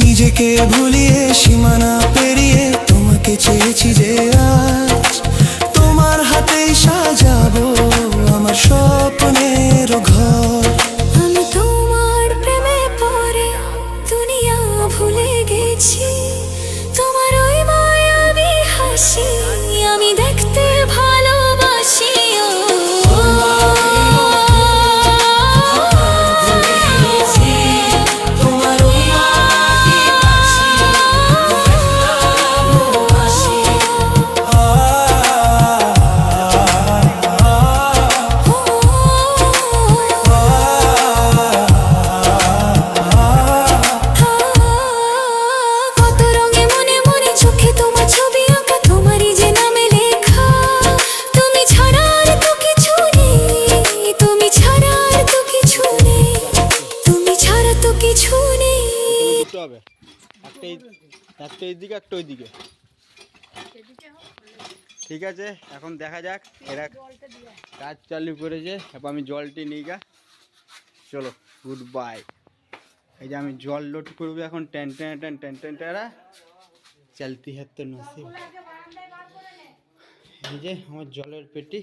নিজেকে ভুলিয়ে সীমানা পেরিয়ে তোমাকে চেয়েছি যে আজ তোমার হাতেই সাজাবো আমার স্বপ্নের ঘর। আমি তোমার প্রেমে পড়ে দুনিয়া ভুলে গেছি, তোমার ওই মায়াবী হাসি আমি দেখতে ভালোবাসি। একটা এইদিকে একটা ওইদিকে, ঠিক আছে। এখন দেখা যাক, এরা কাজ চালু করেছে। এখন আমি জলটি নিই গা, চলো গুড বাই। এই যে আমি জল লোড করবো এখন, ten ten ten ten ten টেরা চলতি है तो नसीब। এই যে আমার জলের পেটি।